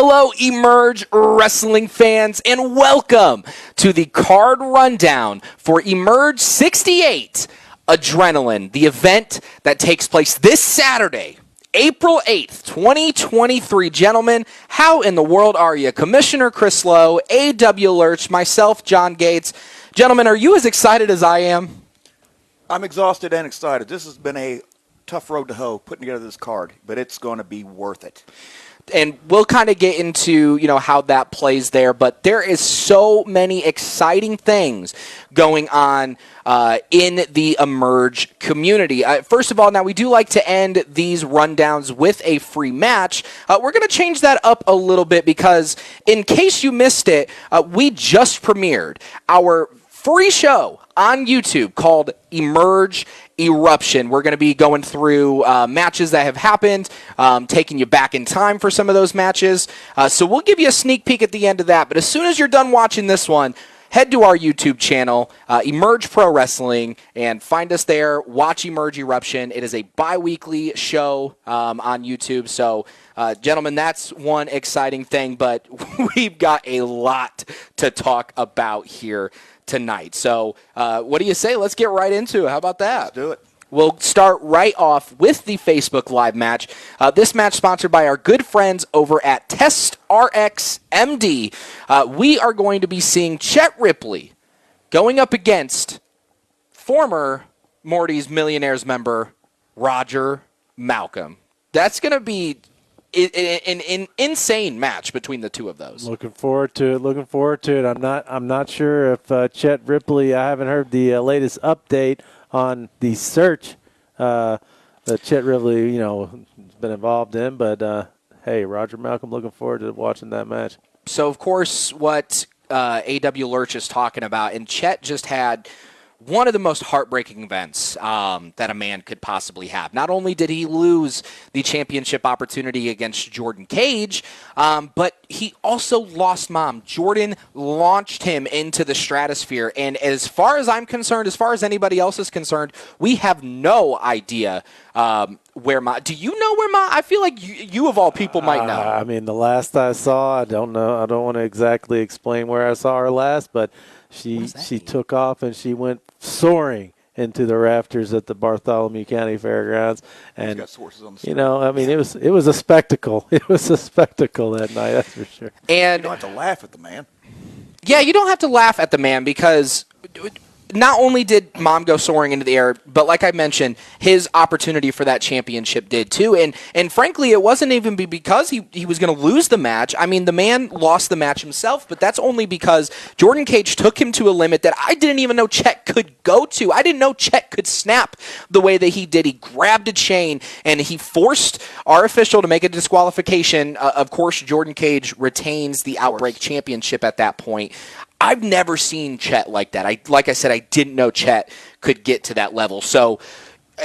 Hello, Emerge Wrestling fans, and welcome to the card rundown for E68 Adrenaline, the event that takes place this Saturday, April 8th, 2023. Gentlemen, how in the world are you? Commissioner Chris Lowe, A.W. Lurch, myself, John Gates. Gentlemen, are you as excited as I am? I'm exhausted and excited. This has been a tough road to hoe putting together this card, but it's going to be worth it. And we'll kind of get into, how that plays there, but there is so many exciting things going on in the Emerge community. First of all, now we do like to end these rundowns with a free match. We're going to change that up a little bit because in case you missed it, we just premiered our free show on YouTube called Emerge Eruption. We're going to be going through matches that have happened, taking you back in time for some of those matches. So we'll give you a sneak peek at the end of that. But as soon as you're done watching this one, head to our YouTube channel, Emerge Pro Wrestling, and find us there. Watch Emerge Eruption. It is a bi-weekly show on YouTube. So, gentlemen, that's one exciting thing. But we've got a lot to talk about here tonight. So what do you say? Let's get right into it. How about that? Let's do it. We'll start right off with the Facebook Live match. This match sponsored by our good friends over at Test RX MD. We are going to be seeing Chet Ripley going up against former Morty's Millionaires member, Roger Malcolm. That's going to be an insane match between the two of those. Looking forward to it. I'm not sure if Chet Ripley. I haven't heard the latest update on the search that Chet Ripley, has been involved in. But hey, Roger Malcolm, looking forward to watching that match. So of course, what A.W. Lurch is talking about, and Chet just had one of the most heartbreaking events that a man could possibly have. Not only did he lose the championship opportunity against Jordan Cage, but he also lost Mom. Jordan launched him into the stratosphere. And as far as I'm concerned, as far as anybody else is concerned, we have no idea where Mom. Do you know where Mom? I feel like you of all people might know. I mean, the last I saw, I don't know. I don't want to exactly explain where I saw her last, but she took off and she went soaring into the rafters at the Bartholomew County Fairgrounds. And he's got sources on the I mean, it was a spectacle. It was a spectacle that night, that's for sure. And you don't have to laugh at the man. Yeah, you don't have to laugh at the man because not only did Mom go soaring into the air, but like I mentioned, his opportunity for that championship did too. And frankly, it wasn't even because he was going to lose the match. I mean, the man lost the match himself, but that's only because Jordan Cage took him to a limit that I didn't even know Chet could go to. I didn't know Chet could snap the way that he did. He grabbed a chain and he forced our official to make a disqualification. Of course, Jordan Cage retains the Outbreak Championship at that point. I've never seen Chet like that. Like I said, I didn't know Chet could get to that level. So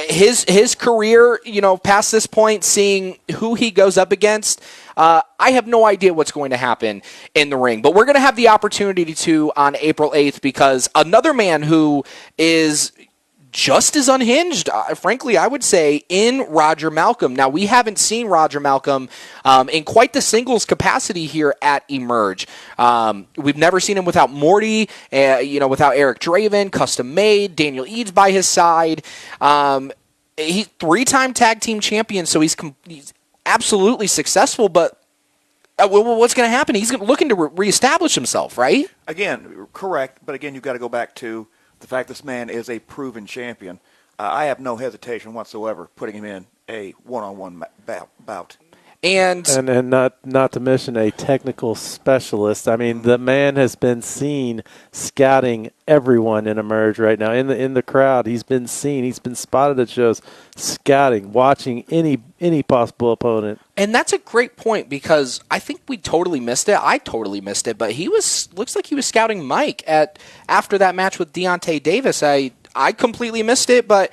his career, past this point, seeing who he goes up against, I have no idea what's going to happen in the ring. But we're going to have the opportunity to on April 8th because another man who is just as unhinged, frankly, I would say, in Roger Malcolm. Now, we haven't seen Roger Malcolm in quite the singles capacity here at Emerge. We've never seen him without Morty, without Eric Draven, Custom Made, Daniel Eads by his side. He's three-time tag team champion, so he's absolutely successful, but what's going to happen? He's looking to reestablish himself, right? Again, correct, but again, you've got to go back to the fact this man is a proven champion. I have no hesitation whatsoever putting him in a one-on-one bout. And not to mention a technical specialist. I mean, the man has been seen scouting everyone in Emerge right now. In the crowd, he's been seen. He's been spotted at shows, scouting, watching any possible opponent. And that's a great point because I think we totally missed it. I totally missed it, but looks like he was scouting Mike after that match with Deontay Davis. I completely missed it, but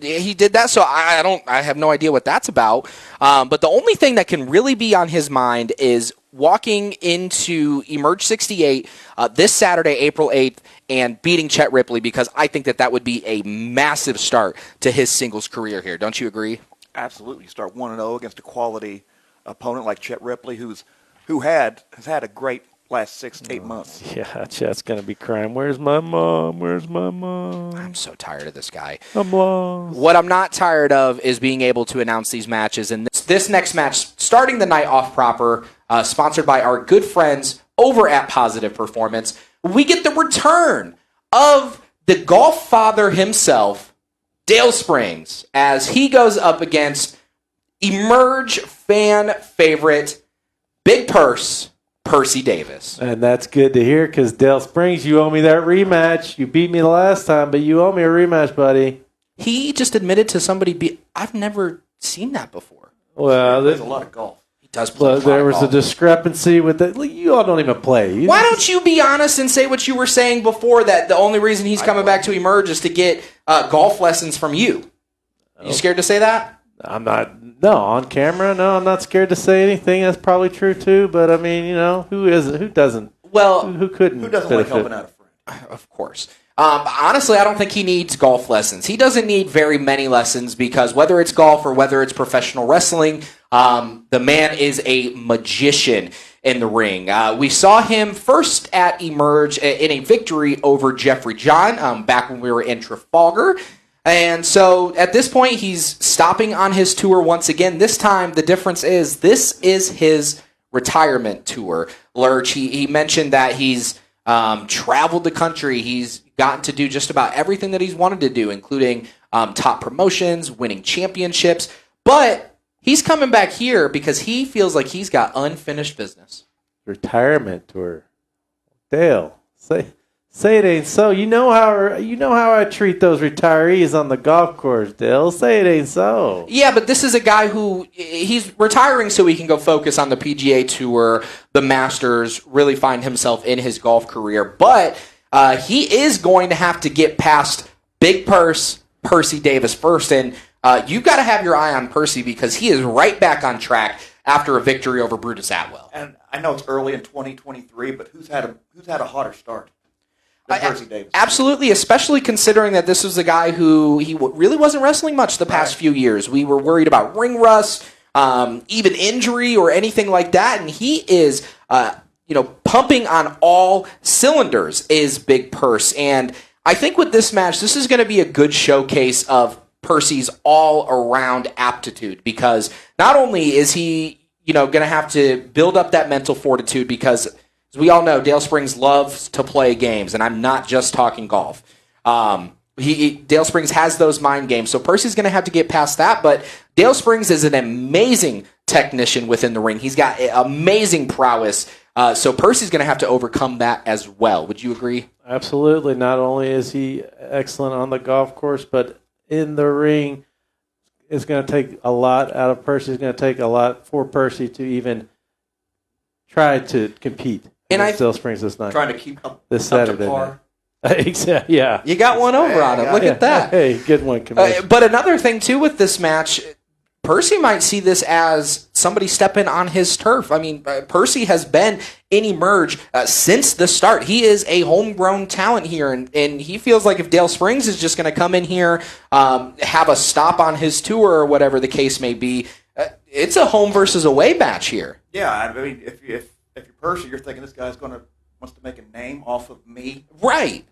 he did that, so I have no idea what that's about. But the only thing that can really be on his mind is walking into Emerge 68 this Saturday, April 8th, and beating Chet Ripley, because I think that would be a massive start to his singles career here. Don't you agree? Absolutely. Start 1-0 against a quality opponent like Chet Ripley, who has had a great last 6 to 8 months. Yeah, Chet's going to be crying. Where's my mom? Where's my mom? I'm so tired of this guy. I'm lost. What I'm not tired of is being able to announce these matches. And this next match, starting the night off proper, sponsored by our good friends over at Positive Performance, we get the return of the golf father himself, Dale Springs, as he goes up against Emerge fan favorite, Big Purse, Percy Davis. And that's good to hear because Dale Springs, you owe me that rematch. You beat me the last time, but you owe me a rematch, buddy. He just admitted to somebody, I've never seen that before. Well, There's a lot of golf. He does play a lot there of was golf. a discrepancy with it. You all don't even play. Why don't you be honest and say what you were saying before, that the only reason he's coming back to Emerge is to get golf lessons from you? You scared to say that? I'm not. No, on camera, no, I'm not scared to say anything. That's probably true too. But I mean, who isn't? Who doesn't? Well, who couldn't? Who doesn't like helping out a friend? of course. Honestly, I don't think he needs golf lessons. He doesn't need very many lessons because whether it's golf or whether it's professional wrestling, the man is a magician in the ring. We saw him first at Emerge in a victory over Jeffrey John back when we were in Trafalgar. And so at this point, he's stopping on his tour once again. This time, the difference is this is his retirement tour. Lurch, he mentioned that he's traveled the country. He's gotten to do just about everything that he's wanted to do, including top promotions, winning championships. But he's coming back here because he feels like he's got unfinished business. Retirement tour. Dale, say it ain't so. You know how I treat those retirees on the golf course, Dale. Say it ain't so. Yeah, but this is a guy who he's retiring so he can go focus on the PGA Tour, the Masters, really find himself in his golf career. But he is going to have to get past Big Purse, Percy Davis first. And you've got to have your eye on Percy because he is right back on track after a victory over Brutus Atwell. And I know it's early in 2023, but who's had a hotter start than Percy Davis? Absolutely, especially considering that this was a guy who really wasn't wrestling much the past few years. We were worried about ring rust, even injury or anything like that, and he is pumping on all cylinders is Big Purse. And I think with this match, this is going to be a good showcase of Percy's all-around aptitude because not only is he going to have to build up that mental fortitude because, as we all know, Dale Springs loves to play games, and I'm not just talking golf. Dale Springs has those mind games, so Percy's going to have to get past that, but Dale Springs is an amazing technician within the ring. He's got amazing prowess, so Percy's going to have to overcome that as well. Would you agree? Absolutely. Not only is he excellent on the golf course, but in the ring, it's going to take a lot out of Percy. It's going to take a lot for Percy to even try to compete. And I still Springs this night. Trying to keep up this Saturday. Exactly. Yeah. You got one over on him. Look at that. Hey, good one, Commissioner. But another thing too with this match, Percy might see this as somebody stepping on his turf. I mean, Percy has been in Emerge since the start. He is a homegrown talent here, and he feels like if Dale Springs is just going to come in here, have a stop on his tour or whatever the case may be, it's a home versus away match here. Yeah, I mean, if you're Percy, you're thinking this guy's wants to make a name off of me, right?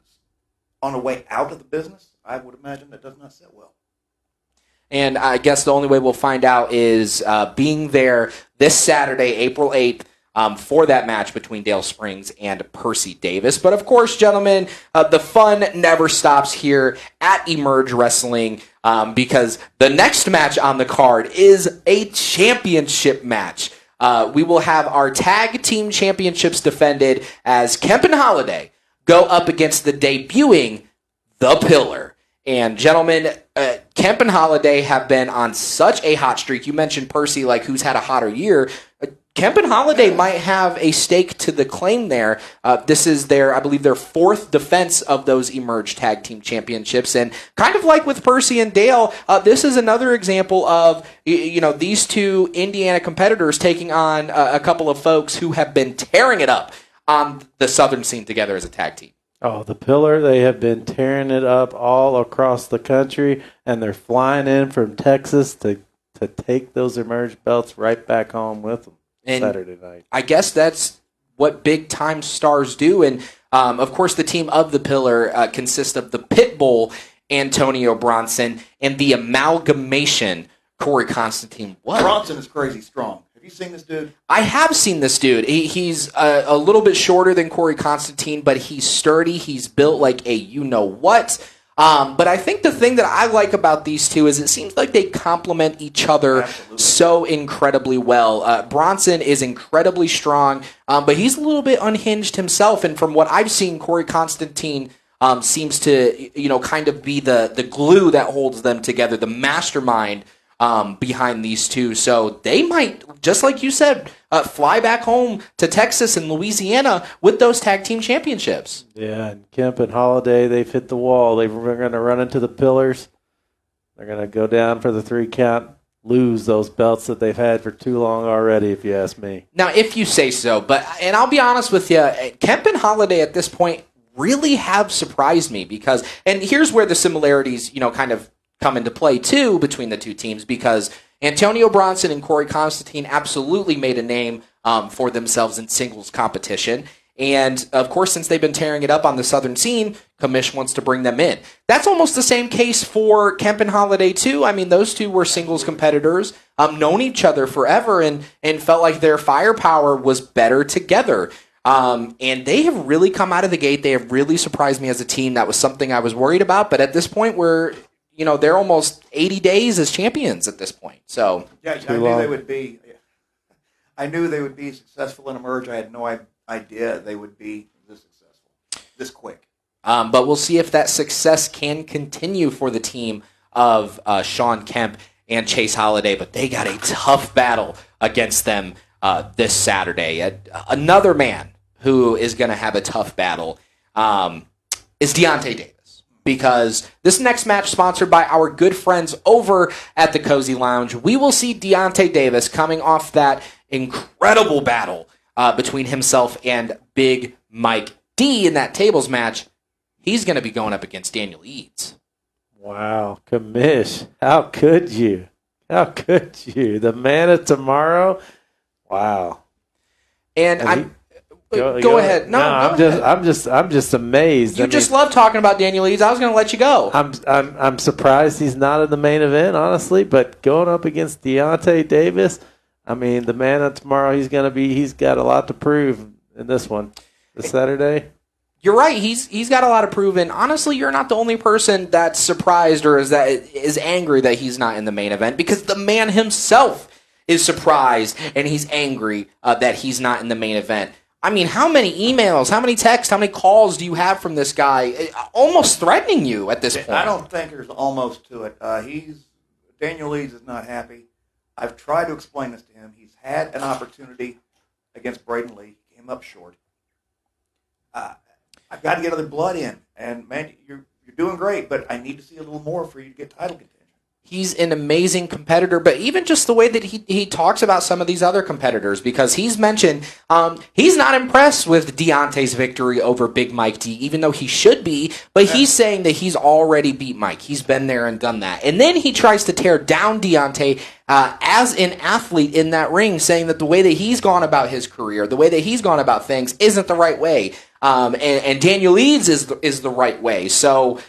On the way out of the business, I would imagine that does not sit well. And I guess the only way we'll find out is being there this Saturday, April 8th, for that match between Dale Springs and Percy Davis. But of course, gentlemen, the fun never stops here at Emerge Wrestling because the next match on the card is a championship match. We will have our tag team championships defended as Kemp and Holiday go up against the debuting The Pillar. And gentlemen, Kemp and Holiday have been on such a hot streak. You mentioned Percy, who's had a hotter year. Kemp and Holiday might have a stake to the claim there. This is I believe, their fourth defense of those Emerge Tag Team Championships. And kind of like with Percy and Dale, this is another example of, these two Indiana competitors taking on a couple of folks who have been tearing it up on the Southern scene together as a tag team. Oh, the Pillar, they have been tearing it up all across the country, and they're flying in from Texas to to take those Emerge belts right back home with them Saturday night. I guess that's what big-time stars do. And, of course, the team of the Pillar consists of the Pitbull, Antonio Bronson, and the amalgamation, Corey Constantine. What? Bronson is crazy strong. Have you seen this dude? I have seen this dude. He's a little bit shorter than Corey Constantine, but he's sturdy. He's built like a you-know-what. But I think the thing that I like about these two is it seems like they complement each other so incredibly well. Bronson is incredibly strong, but he's a little bit unhinged himself. And from what I've seen, Corey Constantine seems to, kind of be the glue that holds them together, the mastermind behind these two. So they might, just like you said, fly back home to Texas and Louisiana with those tag team championships. Yeah, and Kemp and Holiday, they've hit the wall. They're going to run into the Pillars. They're going to go down for the 3 count, lose those belts that they've had for too long already, if you ask me. Now, if you say so, and I'll be honest with you, Kemp and Holiday at this point really have surprised me because, and here's where the similarities, kind of come into play too between the two teams, because Antonio Bronson and Corey Constantine absolutely made a name for themselves in singles competition. And, of course, since they've been tearing it up on the Southern scene, Commish wants to bring them in. That's almost the same case for Kemp and Holiday, too. I mean, those two were singles competitors, known each other forever, and felt like their firepower was better together. And they have really come out of the gate. They have really surprised me as a team. That was something I was worried about. But at this point, they're almost 80 days as champions at this point. So yeah, I knew they would be. I knew they would be successful in Emerge. I had no idea they would be this successful, this quick. But we'll see if that success can continue for the team of Sean Kemp and Chase Holiday. But they got a tough battle against them this Saturday. Another man who is going to have a tough battle is Deontay Davis. Because this next match, sponsored by our good friends over at the Cozy Lounge, we will see Deontay Davis coming off that incredible battle between himself and Big Mike D in that tables match. He's going to be going up against Daniel Eads. Wow, Commish, how could you? How could you? The man of tomorrow? Wow. And Go ahead. No, I'm just amazed. You just love talking about Daniel Eads. I was going to let you go. I'm surprised he's not in the main event, honestly. But going up against Deontay Davis, I mean, the man of tomorrow, he's got a lot to prove in this one, this Saturday. You're right. He's got a lot to prove, and honestly, you're not the only person that's surprised or is angry that he's not in the main event, because the man himself is surprised and he's angry that he's not in the main event. I mean, how many emails, how many texts, how many calls do you have from this guy almost threatening you at this point? I don't think there's almost to it. Daniel Leeds is not happy. I've tried to explain this to him. He's had an opportunity against Braden Lee. He came up short. I've got to get other blood in. And, man, you're doing great, but I need to see a little more for you to get title contention. He's an amazing competitor, but even just the way that he talks about some of these other competitors, because he's mentioned he's not impressed with Deontay's victory over Big Mike D, even though he should be, but he's saying that he's already beat Mike. He's been there and done that. And then he tries to tear down Deontay as an athlete in that ring, saying that the way that he's gone about his career, the way that he's gone about things isn't the right way. And Daniel Eads is the right way. So,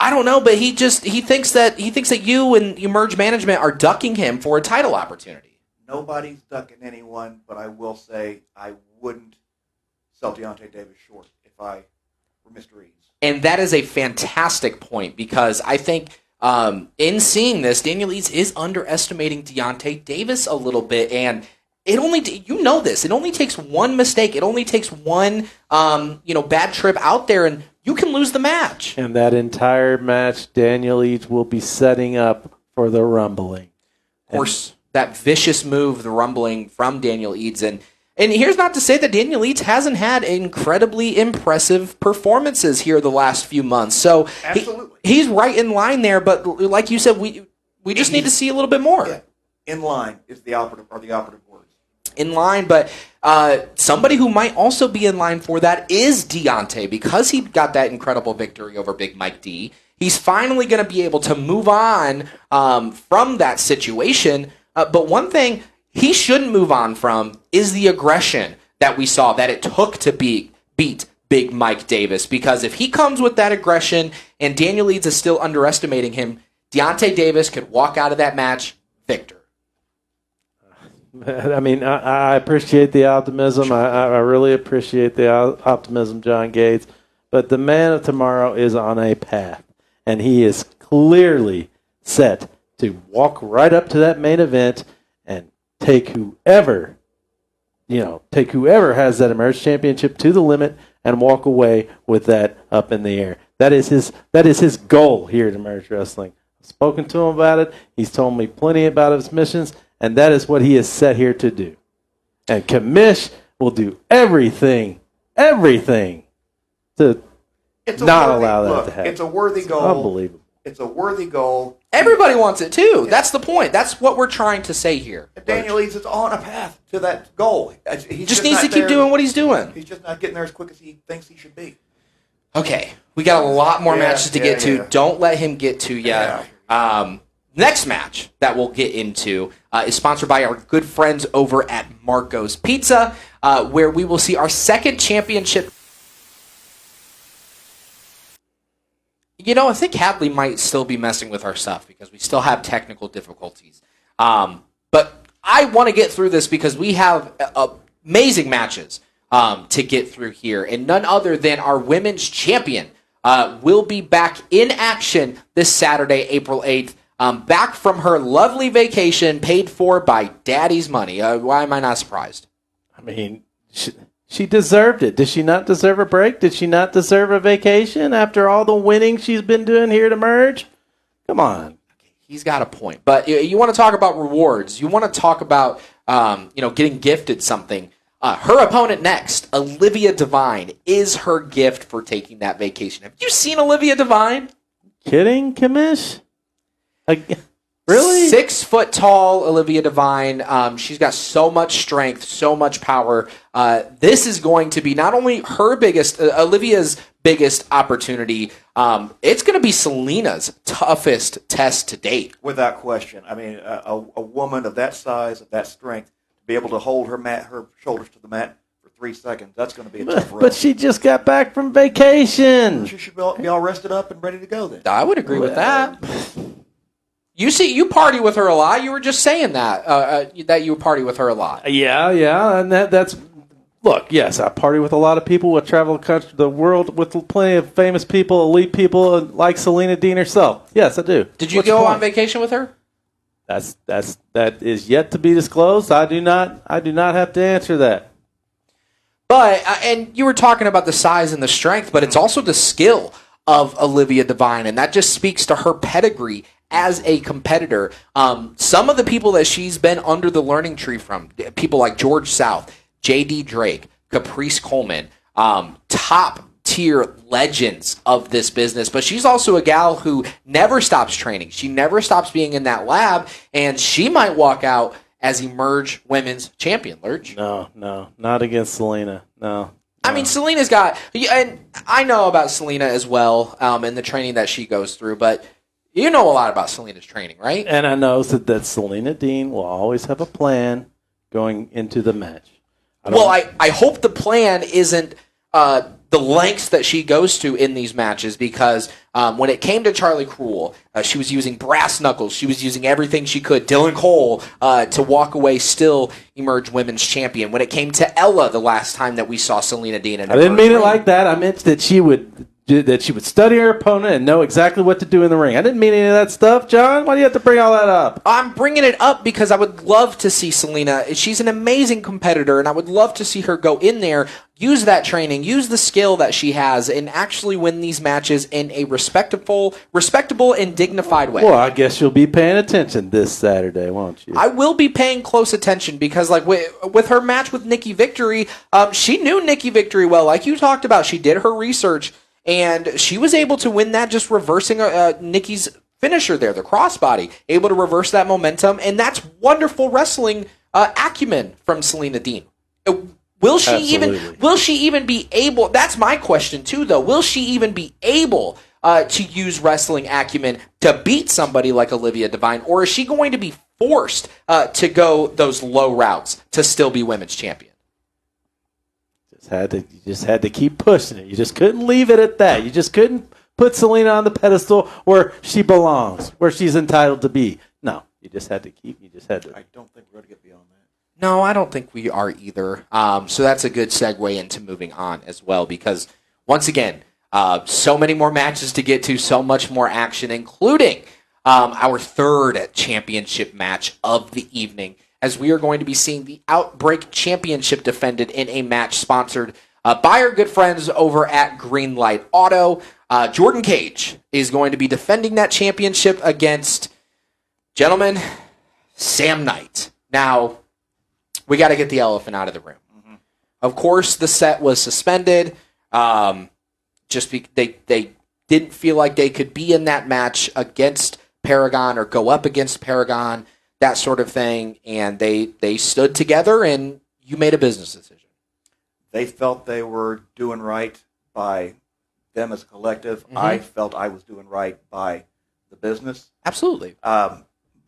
I don't know, but he thinks that you and Emerge Management are ducking him for a title opportunity. Nobody's ducking anyone, but I will say I wouldn't sell Deontay Davis short if I were Mr. Eads. And that is a fantastic point, because I think in seeing this, Daniel Eads is underestimating Deontay Davis a little bit, and it only takes one mistake, it only takes one bad trip out there, and you can lose the match. And that entire match, Daniel Eads will be setting up for the rumbling. Of course, that vicious move, the rumbling from Daniel Eads. And here's not to say that Daniel Eads hasn't had incredibly impressive performances here the last few months. So absolutely, he's right in line there. But like you said, we just need to see a little bit more. Yeah. In line is the operative words. in line, but somebody who might also be in line for that is Deontay, because he got that incredible victory over Big Mike D. He's finally going to be able to move on from that situation. But one thing he shouldn't move on from is the aggression that we saw that it took to beat Big Mike Davis. Because if he comes with that aggression and Daniel Leeds is still underestimating him, Deontay Davis could walk out of that match victor. I mean, I appreciate the optimism. I really appreciate the optimism, John Gates. But the man of tomorrow is on a path, and he is clearly set to walk right up to that main event and take whoever has that Emerge Championship to the limit and walk away with that up in the air. That is his goal here at Emerge Wrestling. I've spoken to him about it. He's told me plenty about his missions, and that is what he is set here to do. And Kamish will do everything to not allow that to happen. It's a worthy goal. Unbelievable. It's a worthy goal. Everybody wants it too. That's the point. That's what we're trying to say here. Daniel Leeds is on a path to that goal. He just needs to keep doing what he's doing. He's just not getting there as quick as he thinks he should be. Okay, we got a lot more matches to get to. Don't let him get to you. Next match that we'll get into is sponsored by our good friends over at Marco's Pizza, where we will see our second championship. You know, I think Hadley might still be messing with our stuff because we still have technical difficulties. But I want to get through this because we have amazing matches to get through here. And none other than our women's champion will be back in action this Saturday, April 8th. Back from her lovely vacation paid for by Daddy's money. Why am I not surprised? I mean, she deserved it. Did she not deserve a break? Did she not deserve a vacation after all the winning she's been doing here to Merge? Come on. He's got a point. But you want to talk about rewards. You want to talk about getting gifted something. Her opponent next, Olivia Devine, is her gift for taking that vacation. Have you seen Olivia Devine? Kidding, Kamish? Really? 6 foot tall Olivia Devine. She's got so much strength, so much power. This is going to be not only her Olivia's biggest opportunity. It's going to be Selena's toughest test to date. Without question. I mean, a woman of that size, of that strength, to be able to hold her shoulders to the mat for 3 seconds, that's going to be a tough road. But she just got back from vacation. She should be all rested up and ready to go then. I would agree with that. You party with her a lot. You were just saying that you party with her a lot. Yeah, and that's look. Yes, I party with a lot of people. I travel the world with plenty of famous people, elite people like Selena Dean herself. Yes, I do. Did you go on vacation with her? That is yet to be disclosed. I do not have to answer that. But and you were talking about the size and the strength, but it's also the skill of Olivia Devine, and that just speaks to her pedigree as a competitor. Some of the people that she's been under the learning tree from, people like George South, J.D. Drake, Caprice Coleman, top-tier legends of this business. But she's also a gal who never stops training. She never stops being in that lab, and she might walk out as Emerge Women's Champion, Lurch. No, not against Selena, no. I mean, Selena's got, and I know about Selena as well, and the training that she goes through, but you know a lot about Selena's training, right? And I know that Selena Dean will always have a plan going into the match. I hope the plan isn't the lengths that she goes to in these matches, because when it came to Charlie Cruel, she was using brass knuckles. She was using everything she could. Dylan Cole to walk away still Emerge Women's Champion. When it came to Ella the last time that we saw Selena Dean. I didn't mean it like that. I meant that she would study her opponent and know exactly what to do in the ring. I didn't mean any of that stuff, John. Why do you have to bring all that up? I'm bringing it up because I would love to see Selena. She's an amazing competitor, and I would love to see her go in there, use that training, use the skill that she has, and actually win these matches in a respectable and dignified way. Well, I guess you'll be paying attention this Saturday, won't you? I will be paying close attention because, like, with her match with Nikki Victory, she knew Nikki Victory well. Like you talked about, she did her research, and she was able to win that just reversing Nikki's finisher there, the crossbody, able to reverse that momentum, and that's wonderful wrestling acumen from Selena Dean. Will she even be able? That's my question too, though. Will she even be able to use wrestling acumen to beat somebody like Olivia Devine, or is she going to be forced to go those low routes to still be women's champion? You just had to keep pushing it. You just couldn't leave it at that. You just couldn't put Selena on the pedestal where she belongs, where she's entitled to be. No, you just had to keep. I don't think we're going to get beyond that. No, I don't think we are either. So that's a good segue into moving on as well, because once again, so many more matches to get to, so much more action, including our third championship match of the evening, as we are going to be seeing the Outbreak Championship defended in a match sponsored by our good friends over at Greenlight Auto. Jordan Cage is going to be defending that championship against, gentlemen, Sam Knight. Now, we got to get the elephant out of the room. Mm-hmm. Of course, the set was suspended. They didn't feel like they could be in that match against Paragon or go up against Paragon, that sort of thing. And they stood together, and you made a business decision. They felt they were doing right by them as a collective. Mm-hmm. I felt I was doing right by the business. Absolutely.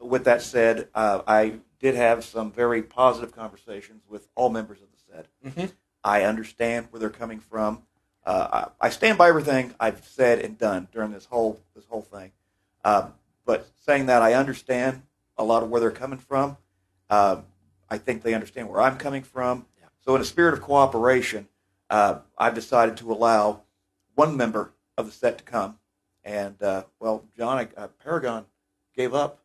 With that said, I did have some very positive conversations with all members of the set. Mm-hmm. I understand where they're coming from. I stand by everything I've said and done during this whole thing. But saying that, I understand a lot of where they're coming from. I think they understand where I'm coming from. Yeah. So in a spirit of cooperation, I've decided to allow one member of the set to come. And, John, Paragon gave up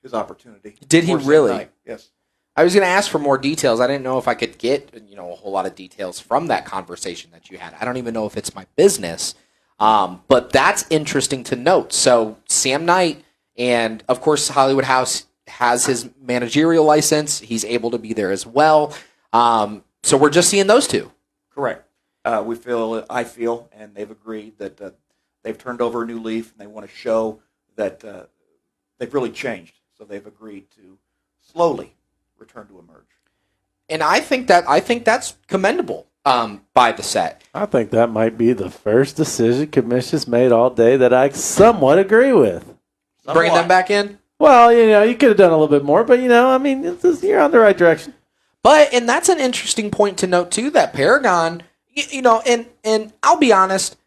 his opportunity. Did he really? Night. Yes. I was going to ask for more details. I didn't know if I could get a whole lot of details from that conversation that you had. I don't even know if it's my business, but that's interesting to note. So Sam Knight, and of course Hollywood House has his managerial license. He's able to be there as well. So we're just seeing those two. Correct. I feel, and they've agreed that they've turned over a new leaf, and they want to show that they've really changed. So they've agreed to slowly return to emerge. And I think that's commendable by the set. I think that might be the first decision Commission's made all day that I somewhat agree with. Bringing them back in? Well, you could have done a little bit more, but, you're on the right direction. And that's an interesting point to note, too, that Paragon, and I'll be honest,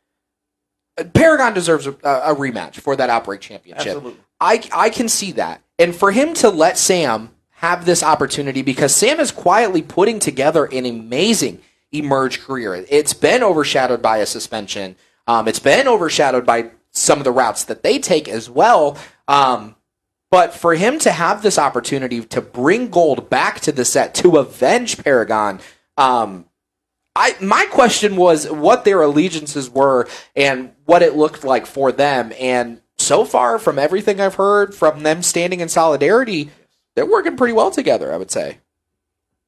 Paragon deserves a rematch for that Outbreak Championship. Absolutely. I can see that. And for him to let Sam have this opportunity, because Sam is quietly putting together an amazing Emerge career. It's been overshadowed by a suspension. It's been overshadowed by some of the routes that they take as well. But for him to have this opportunity to bring gold back to the set to avenge Paragon, my question was what their allegiances were and what it looked like for them. And so far, from everything I've heard from them standing in solidarity, they're working pretty well together, I would say.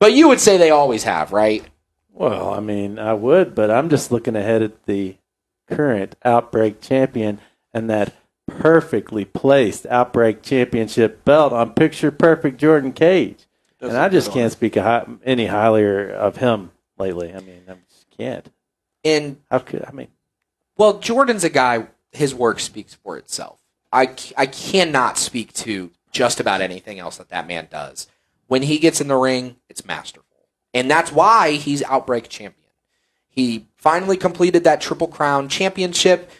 But you would say they always have, right? Well, I would, but I'm just looking ahead at the current Outbreak champion and that perfectly placed Outbreak championship belt on picture-perfect Jordan Cage. And I just can't speak any highlier of him lately. I just can't. And how could well, Jordan's a guy, his work speaks for itself. I cannot speak to just about anything else that man does. When he gets in the ring, it's masterful. And that's why he's Outbreak champion. He finally completed that Triple Crown championship.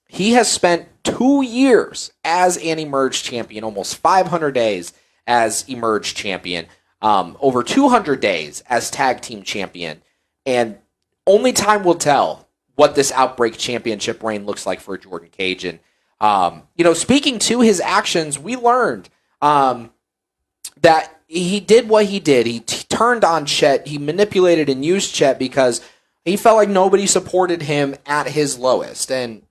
He has spent 2 years as an Emerge champion, almost 500 days as Emerge champion, over 200 days as tag team champion. And only time will tell what this Outbreak championship reign looks like for Jordan Cage. And, speaking to his actions, we learned that he did what he did. He turned on Chet. He manipulated and used Chet because he felt like nobody supported him at his lowest. And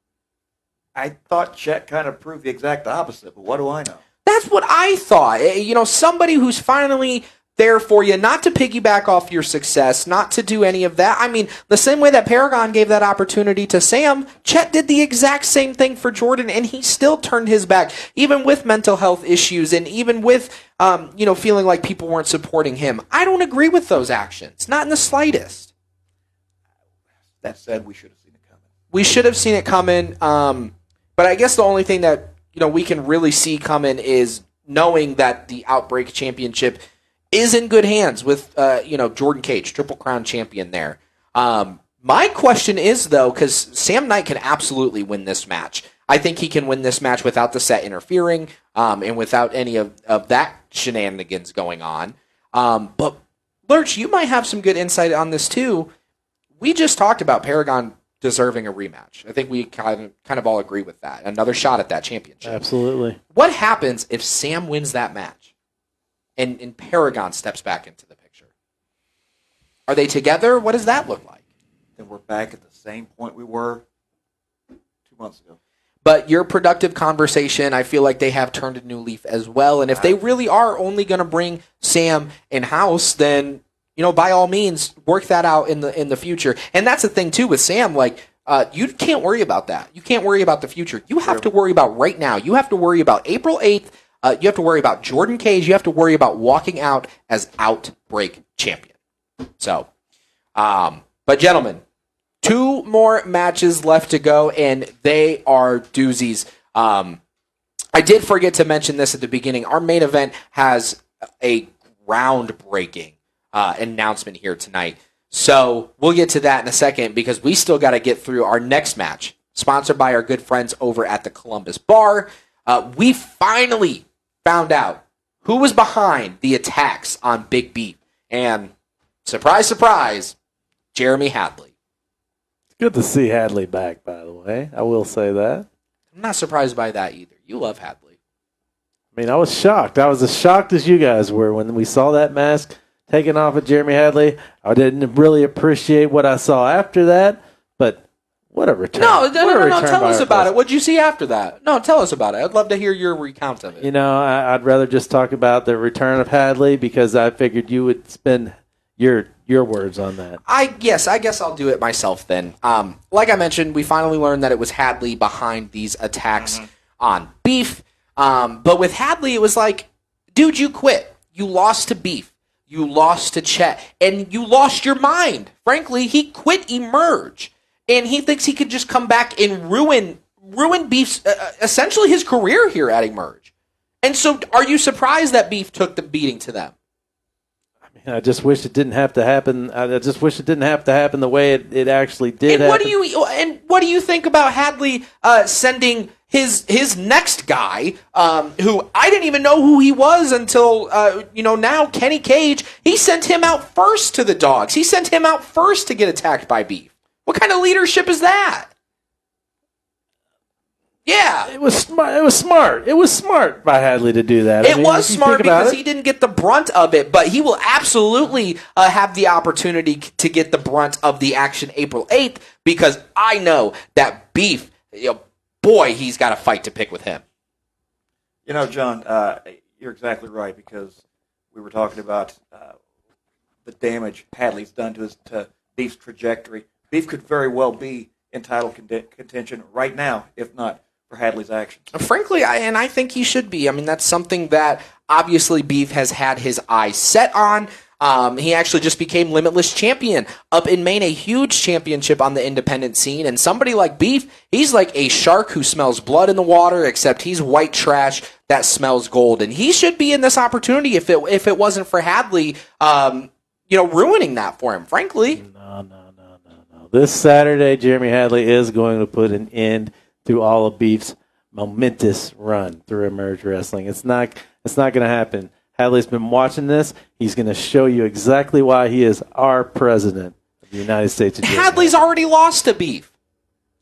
I thought Chet kind of proved the exact opposite, but what do I know? That's what I thought. Somebody who's finally there for you, not to piggyback off your success, not to do any of that. I mean, the same way that Paragon gave that opportunity to Sam, Chet did the exact same thing for Jordan, and he still turned his back, even with mental health issues and even with, feeling like people weren't supporting him. I don't agree with those actions, not in the slightest. That said, we should have seen it coming. We should have seen it coming, but I guess the only thing that we can really see coming is knowing that the Outbreak Championship is in good hands with, Jordan Cage, Triple Crown champion there. My question is, though, because Sam Knight can absolutely win this match. I think he can win this match without the set interfering and without any of that shenanigans going on. But, Lurch, you might have some good insight on this, too. We just talked about Paragon deserving a rematch. I think we kind of all agree with that. Another shot at that championship. Absolutely. What happens if Sam wins that match? And Paragon steps back into the picture. Are they together? What does that look like? Then we're back at the same point we were 2 months ago. But your productive conversation, I feel like they have turned a new leaf as well. And if they really are only going to bring Sam in-house, then, by all means, work that out in the future. And that's the thing, too, with Sam. Like, you can't worry about that. You can't worry about the future. You have to worry about right now. You have to worry about April 8th. You have to worry about Jordan Cage. You have to worry about walking out as Outbreak champion. So, but gentlemen, 2 more matches left to go, and they are doozies. I did forget to mention this at the beginning. Our main event has a groundbreaking announcement here tonight. So we'll get to that in a second because we still got to get through our next match, sponsored by our good friends over at the Columbus Bar. We finally found out who was behind the attacks on Big Beef. And surprise, surprise, Jeremy Hadley. It's good to see Hadley back, by the way. I will say that. I'm not surprised by that either. You love Hadley. I mean, I was shocked. I was as shocked as you guys were when we saw that mask taken off of Jeremy Hadley. I didn't really appreciate what I saw after that, but what a return. No. Tell us about it. What did you see after that? No, tell us about it. I'd love to hear your recount of it. I'd rather just talk about the return of Hadley because I figured you would spend your words on that. I guess I'll do it myself then. Like I mentioned, we finally learned that it was Hadley behind these attacks on Beef. But with Hadley, it was like, dude, you quit. You lost to Beef. You lost to Chet. And you lost your mind. Frankly, he quit Emerge. And he thinks he could just come back and ruin Beef's, essentially his career here at Emerge. And so are you surprised that Beef took the beating to them? I just wish it didn't have to happen. I just wish it didn't have to happen the way it actually did. And what do you think about Hadley sending his next guy, who I didn't even know who he was until now, Kenny Cage? He sent him out first to the dogs. He sent him out first to get attacked by Beef. What kind of leadership is that? Yeah. It was smart. It was smart by Hadley to do that. It was smart because he didn't get the brunt of it, but he will absolutely have the opportunity to get the brunt of the action April 8th because I know that Beef, he's got a fight to pick with him. John, you're exactly right because we were talking about the damage Hadley's done to Beef's trajectory. Beef could very well be in title contention right now, if not for Hadley's actions. Frankly, I think he should be. I mean, that's something that obviously Beef has had his eyes set on. He actually just became Limitless Champion up in Maine, a huge championship on the independent scene. And somebody like Beef, he's like a shark who smells blood in the water, except he's white trash that smells gold. And he should be in this opportunity if it wasn't for Hadley, ruining that for him, frankly. No. This Saturday, Jeremy Hadley is going to put an end to all of Beef's momentous run through Emerge Wrestling. It's not going to happen. Hadley's been watching this. He's going to show you exactly why he is our president of the United States of America. Hadley's already lost to Beef.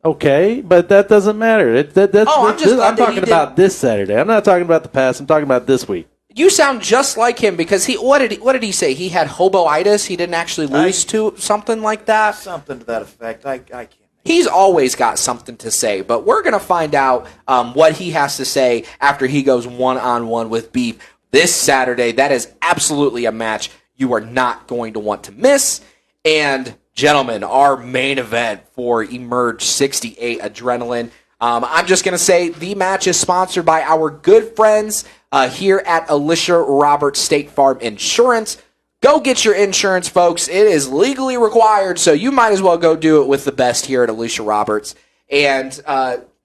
Okay, but that doesn't matter. I'm talking about this Saturday. I'm not talking about the past. I'm talking about this week. You sound just like him because what did he say? He had hoboitis. He didn't actually lose to something like that. Something to that effect. I can't. He's always got something to say, but we're going to find out what he has to say after he goes one-on-one with Beef this Saturday. That is absolutely a match you are not going to want to miss. And, gentlemen, our main event for Emerge 68 Adrenaline. I'm just going to say the match is sponsored by our good friends here at Alicia Roberts State Farm Insurance. Go get your insurance, folks. It is legally required, so you might as well go do it with the best here at Alicia Roberts. And,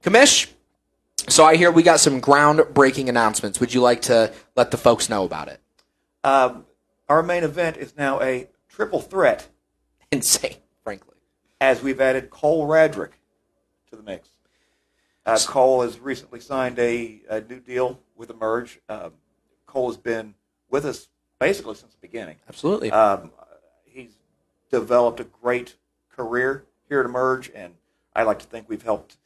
Commish, so I hear we got some groundbreaking announcements. Would you like to let the folks know about it? Our main event is now a triple threat. Insane, frankly. As we've added Cole Radrick to the mix. Cole has recently signed a new deal with Emerge. Cole has been with us basically since the beginning. Absolutely. He's developed a great career here at Emerge, and I like to think we've helped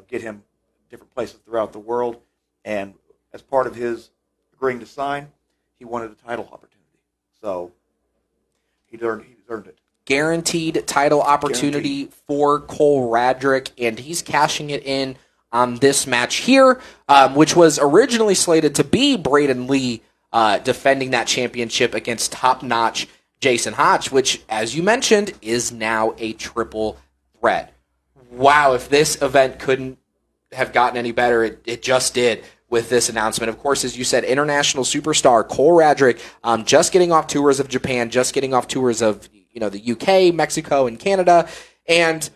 get him different places throughout the world. And as part of his agreeing to sign, he wanted a title opportunity. So he's earned it. Guaranteed title opportunity for Cole Radrick, and he's cashing it in on this match here, which was originally slated to be Braden Lee defending that championship against top-notch Jason Hotch, which, as you mentioned, is now a triple threat. Wow, if this event couldn't have gotten any better, it just did with this announcement. Of course, as you said, international superstar Cole Radrick, just getting off tours of Japan, just getting off tours of the UK, Mexico, and Canada. And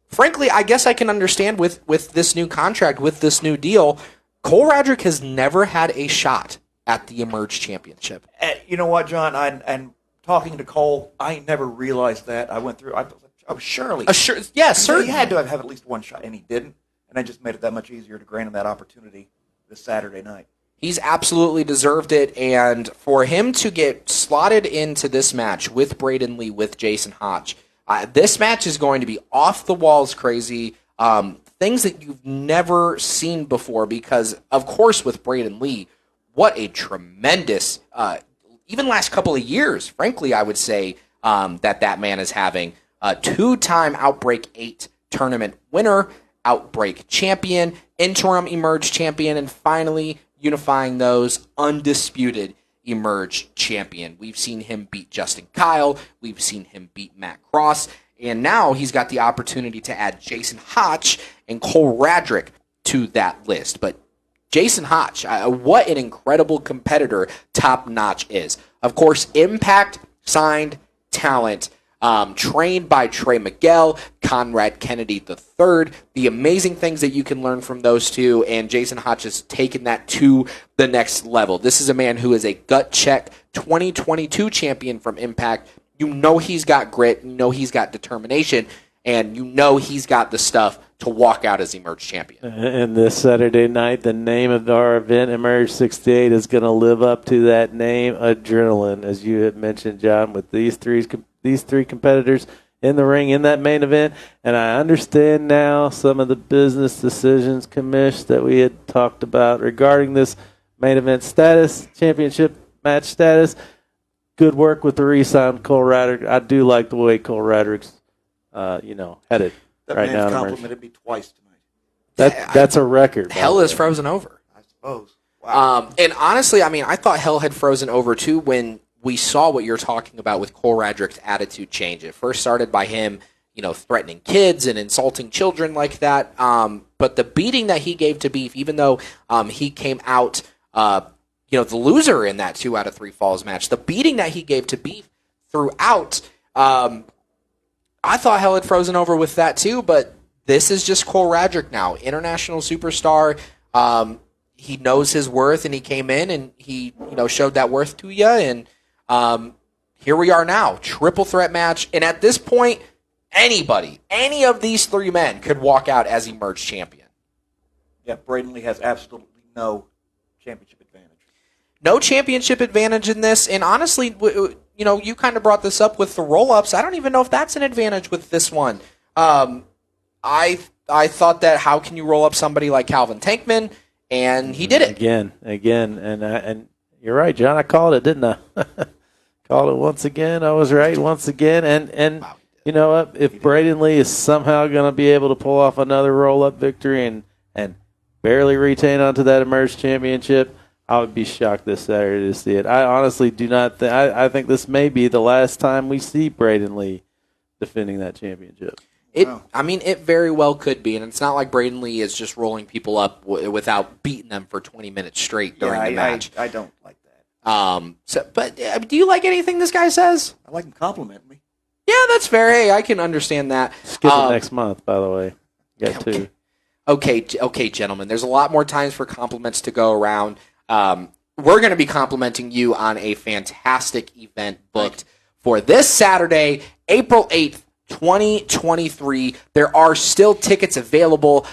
frankly, I guess I can understand with this new contract, with this new deal, Cole Radrick has never had a shot at the Emerge Championship. You know what, John? And talking to Cole, I never realized that. I went through. I was surely. Yes, certainly. He had to have at least one shot, and he didn't. And I just made it that much easier to grant him that opportunity this Saturday night. He's absolutely deserved it, and for him to get slotted into this match with Braden Lee, with Jason Hotch, this match is going to be off the walls crazy, things that you've never seen before because, of course, with Braden Lee, what a tremendous, even last couple of years, frankly, I would say that man is having. A two-time Outbreak 8 tournament winner, Outbreak champion, interim Emerge champion, and finally unifying those, undisputed Emerge champion. We've seen him beat Justin Kyle. We've seen him beat Matt Cross. And now he's got the opportunity to add Jason Hotch and Cole Radrick to that list. But Jason Hotch, what an incredible competitor Top Notch is. Of course, Impact signed talent. Trained by Trey Miguel, Conrad Kennedy III, the amazing things that you can learn from those two, and Jason Hotch has taken that to the next level. This is a man who is a gut check 2022 champion from Impact. You know he's got grit, you know he's got determination, and you know he's got the stuff to walk out as Emerge champion. And this Saturday night, the name of our event, Emerge 68, is going to live up to that name, Adrenaline, as you had mentioned, John, with these three competitors in the ring in that main event. And I understand now some of the business decisions, Commish, that we had talked about regarding this main event status, championship match status. Good work with the re-sign, Cole Radrick. I do like the way Cole Radrick's, headed That right now. man's complimented me twice tonight. That's a record. Hell is frozen over. I suppose. Wow. And honestly, I thought hell had frozen over too when we saw what you're talking about with Cole Radrick's attitude change. It first started by him, threatening kids and insulting children like that. But the beating that he gave to Beef, even though he came out, the loser in that 2 out of 3 falls match, the beating that he gave to Beef throughout, I thought hell had frozen over with that too. But this is just Cole Radrick now, international superstar. He knows his worth, and he came in and he, showed that worth to you. And here we are now, triple threat match. And at this point, any of these 3 men could walk out as Emerge champion. Yeah, Braden Lee has absolutely no championship advantage. No championship advantage in this. And honestly, you kind of brought this up with the roll-ups. I don't even know if that's an advantage with this one. I thought that how can you roll up somebody like Calvin Tankman? And he did it. Again. And you're right, John. I called it, didn't I? Called it once again. I was right once again. And Wow. you know what? If Braden Lee is somehow going to be able to pull off another roll-up victory and barely retain onto that Emerge championship, I would be shocked this Saturday to see it. I honestly do not think. I think this may be the last time we see Braden Lee defending that championship. It very well could be, and it's not like Braden Lee is just rolling people up without beating them for 20 minutes straight during the match. I don't like that. But do you like anything this guy says? I like him complimenting me. Yeah, that's fair. Hey, I can understand that. Skip it next month, by the way. Got two. Okay, gentlemen. There's a lot more times for compliments to go around. We're going to be complimenting you on a fantastic event booked for this Saturday, April 8th, 2023. There are still tickets available.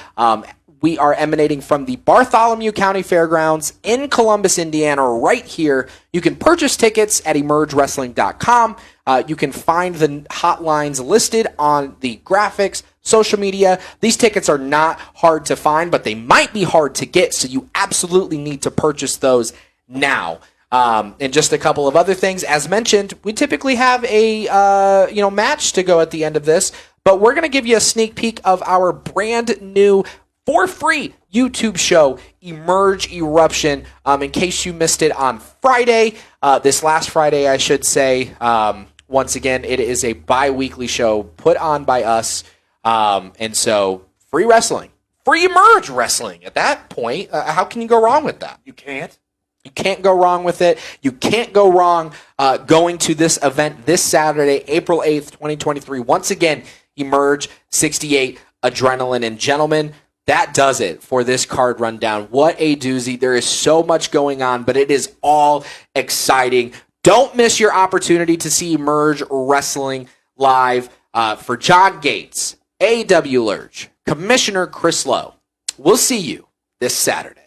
We are emanating from the Bartholomew County Fairgrounds in Columbus, Indiana, right here. You can purchase tickets at emergewrestling.com. You can find the hotlines listed on the graphics, social media. These tickets are not hard to find, but they might be hard to get, so you absolutely need to purchase those now. And just a couple of other things. As mentioned, we typically have a match to go at the end of this, but we're going to give you a sneak peek of our brand new for free YouTube show, Emerge Eruption. In case you missed it on Friday, this last Friday, I should say. Once again, it is a bi-weekly show put on by us. And so, free wrestling. Free Emerge wrestling. At that point, how can you go wrong with that? You can't. You can't go wrong with it. You can't go wrong going to this event this Saturday, April 8th, 2023. Once again, Emerge 68 Adrenaline. And gentlemen, that does it for this card rundown. What a doozy. There is so much going on, but it is all exciting. Don't miss your opportunity to see Emerge Wrestling live. For John Gates, A.W. Lurch, Commissioner Chris Lowe, we'll see you this Saturday.